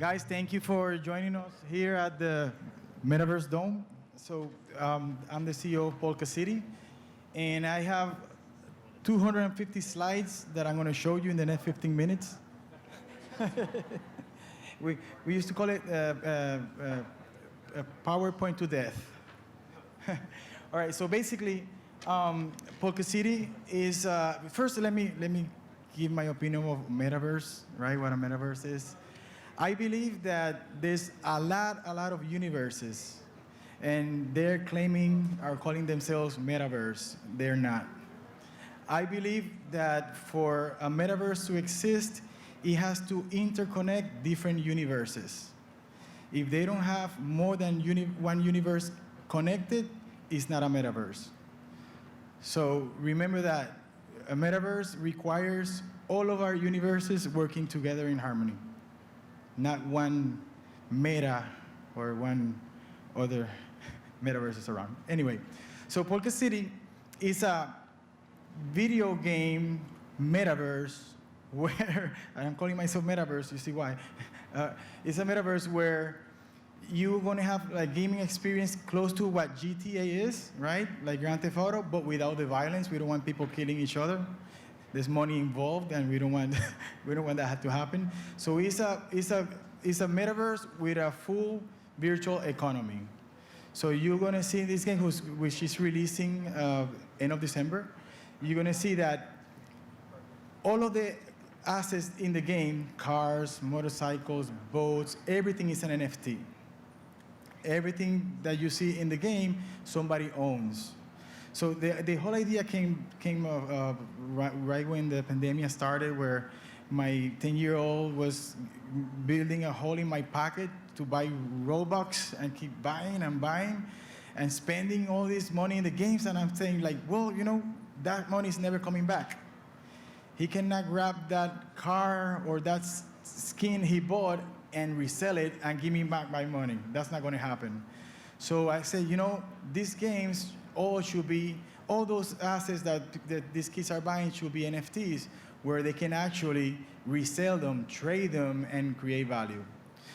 Guys, thank you for joining us here at the Metaverse Dome. So I'm the CEO of Polka City, and I have 250 slides that I'm going to show you in the next 15 minutes. we used to call it a PowerPoint to death. All right, so basically, Polka City is, first let me give my opinion of Metaverse, right, what a Metaverse is. I believe that there's a lot of universes, and they're calling themselves Metaverse. They're not. I believe that for a Metaverse to exist, it has to interconnect different universes. If they don't have more than one universe connected, it's not a Metaverse. So remember that a Metaverse requires all of our universes working together in harmony, not one meta or one other metaverses around. Anyway, so Polka City is a video game metaverse where, I'm calling myself Metaverse, you see why. It's a metaverse where you're going to have a gaming experience close to what GTA is, right? Like Grand Theft Auto, but without the violence. We don't want people killing each other. There's money involved, and we don't want that to happen. So it's a metaverse with a full virtual economy. So you're going to see this game, which is releasing end of December. You're going to see that all of the assets in the game, cars, motorcycles, boats, everything is an NFT. Everything that you see in the game, somebody owns. So the whole idea came right when the pandemic started, where my 10-year-old was building a hole in my pocket to buy Robux and keep buying and buying and spending all this money in the games. And I'm saying, like, well, you know, that money is never coming back. He cannot grab that car or that skin he bought and resell it and give me back my money. That's not going to happen. So I said, you know, these games all those assets that these kids are buying should be NFTs, where they can actually resell them, trade them, and create value.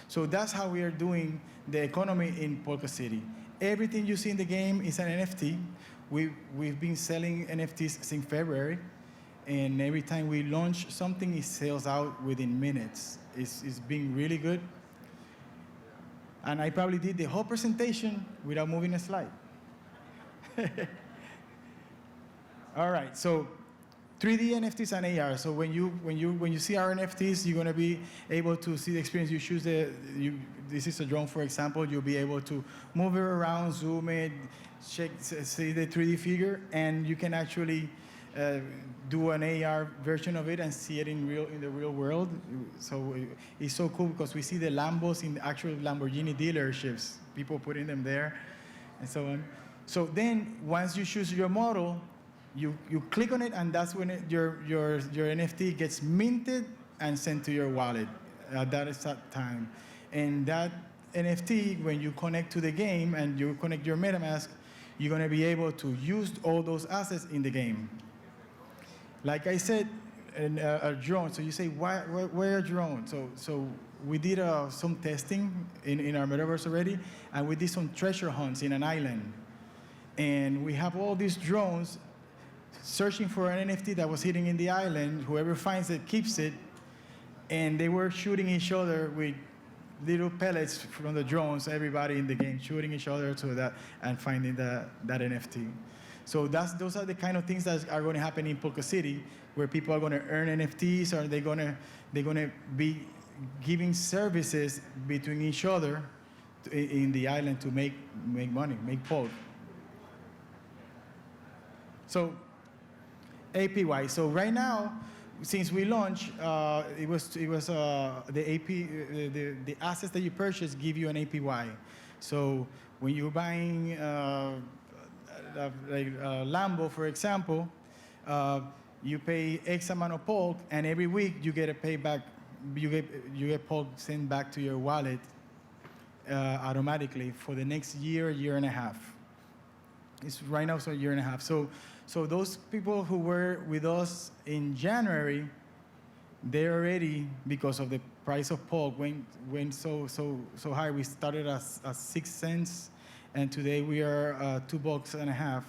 So that's how we are doing the economy in Polka City. Everything you see in the game is an NFT. We've been selling NFTs since February, and every time we launch something, it sells out within minutes. It's been really good. And I probably did the whole presentation without moving a slide. All right, so 3D NFTs and AR. So when you see our NFTs, you're going to be able to see the experience. You choose this is a drone, for example. You'll be able to move it around, zoom it, see the 3D figure, and you can actually do an AR version of it and see it in the real world. So it's so cool because we see the Lambos in the actual Lamborghini dealerships, people putting them there, and so on. So then, once you choose your model, you click on it, and that's when your NFT gets minted and sent to your wallet at that exact time. And that NFT, when you connect to the game and you connect your MetaMask, you're going to be able to use all those assets in the game. Like I said, a drone. So you say, why a drone? So we did some testing in our metaverse already, and we did some treasure hunts in an island. And we have all these drones searching for an NFT that was hidden in the island. Whoever finds it keeps it. And they were shooting each other with little pellets from the drones, everybody in the game shooting each other and finding that NFT. So those are the kind of things that are going to happen in Polka City, where people are going to earn NFTs, or they're going to be giving services between each other in the island to make money, make Polka. So APY. So right now, since we launched, it was the assets that you purchase give you an APY. So when you're buying like Lambo, for example, you pay X amount of Polk, and every week you get a payback. You get Polk sent back to your wallet automatically for the next year and a half. It's right now, so a year and a half. So those people who were with us in January, they already, because of the price of Polk went so high. We started at 6 cents, and today we are $2.50,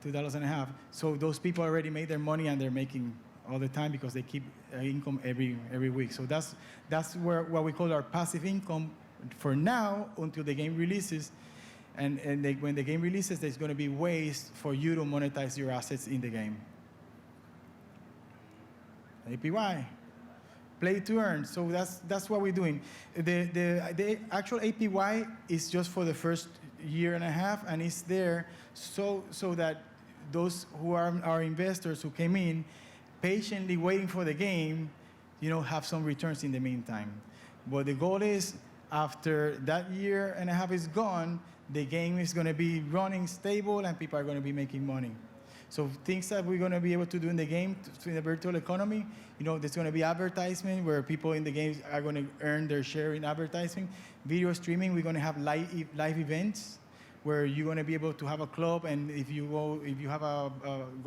$2.50. So those people already made their money, and they're making all the time because they keep income every week. So that's what we call our passive income for now until the game releases. And when the game releases, there's going to be ways for you to monetize your assets in the game. APY, play to earn. So that's what we're doing. The actual APY is just for the first year and a half, and it's there so that those who are our investors who came in, patiently waiting for the game, have some returns in the meantime. But the goal is, after that year and a half is gone, the game is going to be running stable and people are going to be making money. So things that we're going to be able to do in the game, in the virtual economy, there's going to be advertisement where people in the games are going to earn their share in advertising. Video streaming, we're going to have live events where you're going to be able to have a club, and if you go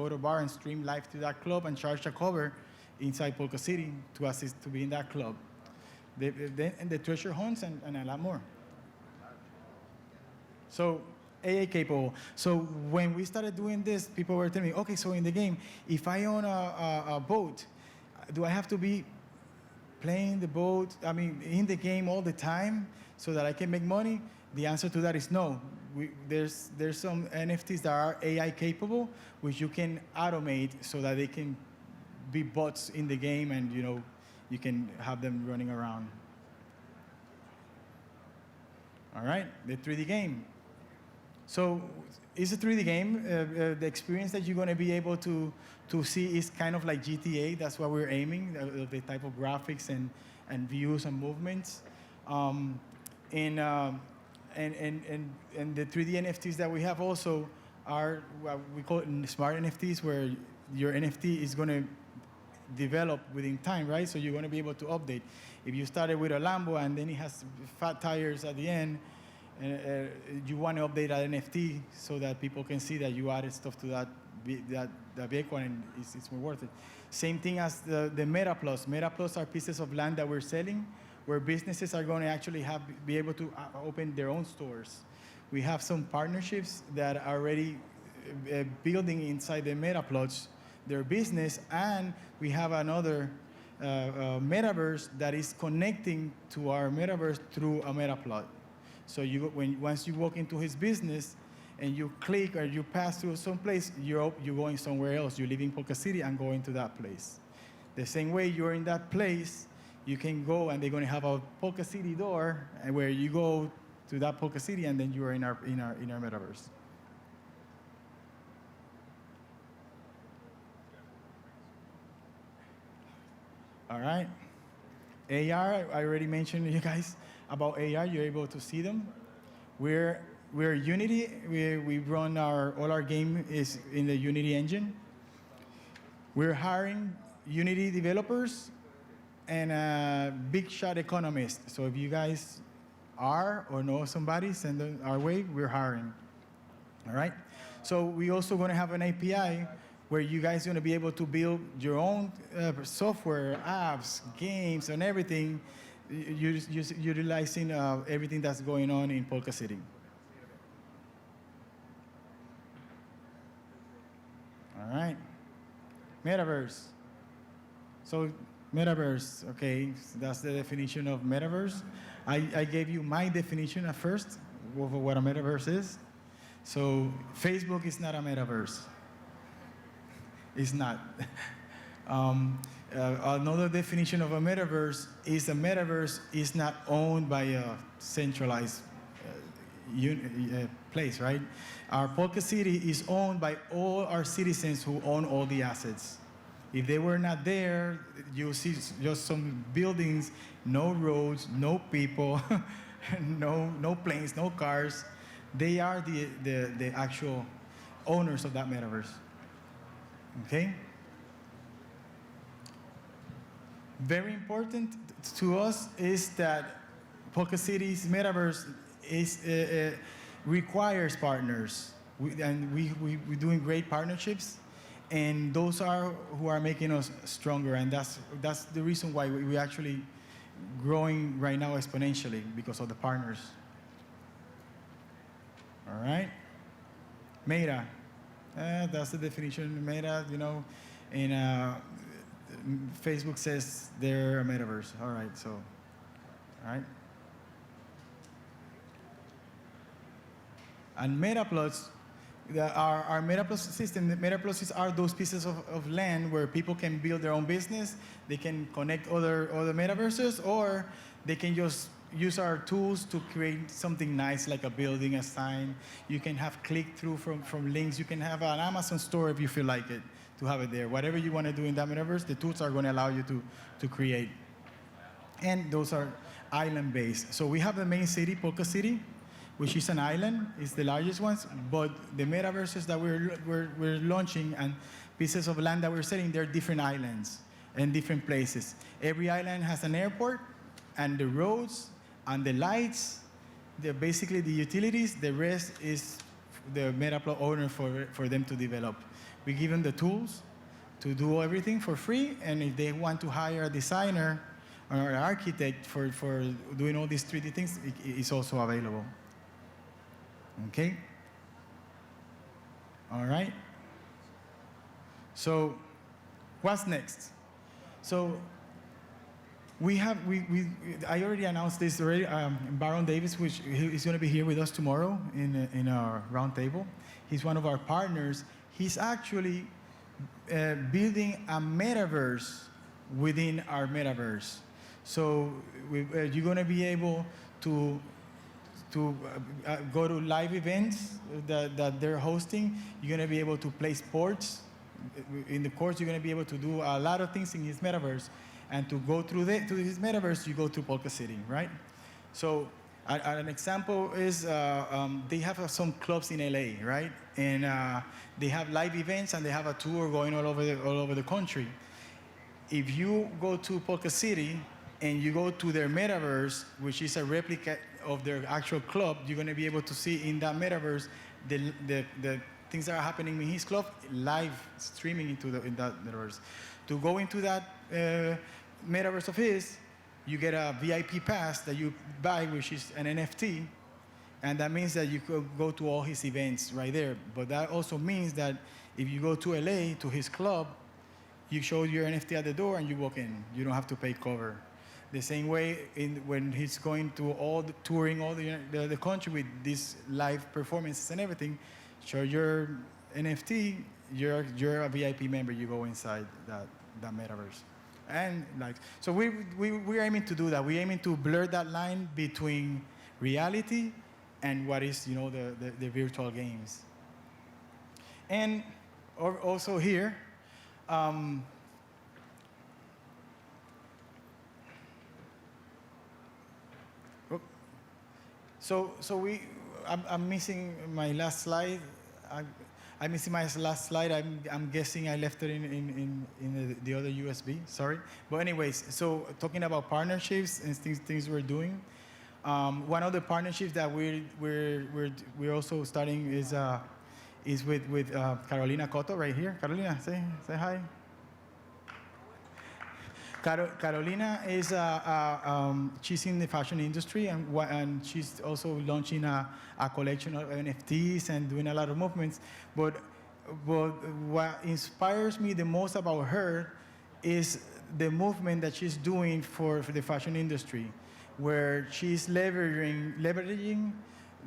to a bar and stream live to that club and charge a cover inside Polka City to assist to be in that club. And the treasure hunts and a lot more. So AA capable. So when we started doing this, people were telling me, okay, so in the game, if I own a boat, do I have to be playing the boat, in the game all the time so that I can make money? The answer to that is no. There's some NFTs that are AI capable, which you can automate so that they can be bots in the game, and you can have them running around. All right, the 3D game. So it's a 3D game. The experience that you're going to be able to see is kind of like GTA. That's what we're aiming, the type of graphics and views and movements. And the 3D NFTs that we have also are what we call smart NFTs, where your NFT is going to develop within time, right? So you're going to be able to update. If you started with a Lambo and then it has fat tires at the end, you want to update that NFT so that people can see that you added stuff to that vehicle, and it's more worth it. Same thing as the MetaPlus. MetaPlus are pieces of land that we're selling, where businesses are going to actually be able to open their own stores. We have some partnerships that are already building inside the MetaPlus their business, and we have another metaverse that is connecting to our metaverse through a MetaPlot. So once you walk into his business and you click or you pass through some place, you're going somewhere else. You're leaving Polka City and going to that place. The same way you're in that place, you can go and they're going to have a Polka City door where you go to that Polka City, and then you are in our metaverse. All right. AR, I already mentioned to you guys about AR. You're able to see them. We're Unity. We run all our game is in the Unity engine. We're hiring Unity developers and big shot economists. So if you guys are or know somebody, send them our way. We're hiring. All right. So we also going to have an API where you guys are going to be able to build your own software, apps, games, and everything, utilizing everything that's going on in Polka City. All right. Metaverse. So Metaverse, okay, so that's the definition of Metaverse. I gave you my definition at first of what a Metaverse is. So Facebook is not a Metaverse. It's not. Another definition of a metaverse is not owned by a centralized place, right? Our Polka City is owned by all our citizens who own all the assets. If they were not there, you'll see just some buildings, no roads, no people, no planes, no cars. They are the actual owners of that metaverse. Okay? Very important to us is that Polka City's metaverse requires partners. We're doing great partnerships, And those are who are making us stronger, and that's the reason why we actually growing right now exponentially because of the partners. All right, Meta, that's the definition. Meta, and Facebook says they're a metaverse. All right, so, all right. And MetaPlus, our MetaPlus system, the MetaPlus are those pieces of land where people can build their own business, they can connect other metaverses, or they can just use our tools to create something nice like a building, a sign. You can have click-through from links. You can have an Amazon store if you feel like it, to have it there. Whatever you want to do in that metaverse, the tools are going to allow you to create. And those are island-based. So we have the main city, Polka City, which is an island. It's the largest ones, but the metaverses that we're launching and pieces of land that we're selling, they're different islands and different places. Every island has an airport, and the roads, and the lights, they're basically the utilities. The rest is the MetaPlus owner for them to develop. We give them the tools to do everything for free, and if they want to hire a designer or an architect for doing all these 3D things, it's also available. Okay? All right? So, what's next? So, I already announced this already. Baron Davis, which is going to be here with us tomorrow in our roundtable. He's one of our partners. He's actually building a metaverse within our metaverse. So you're going to be able to go to live events that they're hosting. You're going to be able to play sports. In the course, you're going to be able to do a lot of things in his metaverse. And to go through to his metaverse, you go to Polka City, right? So an example is they have some clubs in LA, right? And they have live events, and they have a tour going all over the country. If you go to Polka City and you go to their metaverse, which is a replica of their actual club, you're going to be able to see in that metaverse the things that are happening in his club live streaming in that metaverse. To go into that metaverse of his, you get a VIP pass that you buy, which is an NFT, and that means that you could go to all his events right there. But that also means that if you go to LA, to his club, you show your NFT at the door and you walk in. You don't have to pay cover. The same way when he's going to touring all the country with these live performances and everything, show your NFT, you're a VIP member, you go inside that metaverse. And so we're aiming to do that. We're aiming to blur that line between reality and what is, the virtual games. And also here, I'm missing my last slide. I'm missing my last slide. I'm guessing I left it in the other USB. Sorry. But anyways, so talking about partnerships and things we're doing. One of the partnerships that we're also starting is with Carolina Cotto right here. Carolina, say hi. Carolina is she's in the fashion industry, and she's also launching a collection of NFTs and doing a lot of movements. But what inspires me the most about her is the movement that she's doing for the fashion industry, where she's leveraging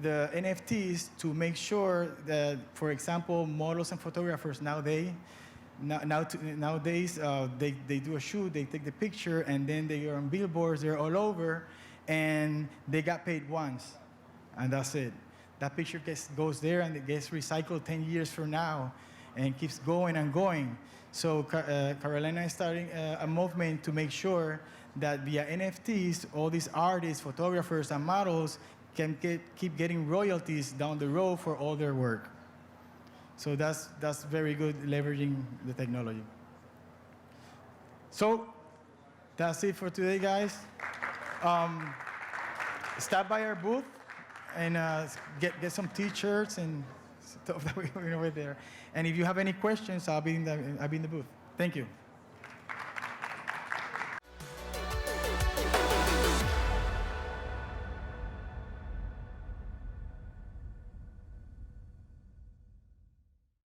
the NFTs to make sure that, for example, models and photographers nowadays, they do a shoot, they take the picture, and then they are on billboards, they're all over, and they got paid once, and that's it. That picture goes there, and it gets recycled 10 years from now, and keeps going and going. So Carolina is starting a movement to make sure that via NFTs, all these artists, photographers, and models can keep getting royalties down the road for all their work. So that's very good, leveraging the technology. So that's it for today, guys. Stop by our booth and get some T-shirts and stuff that we over there. And if you have any questions, I'll be in the booth. Thank you.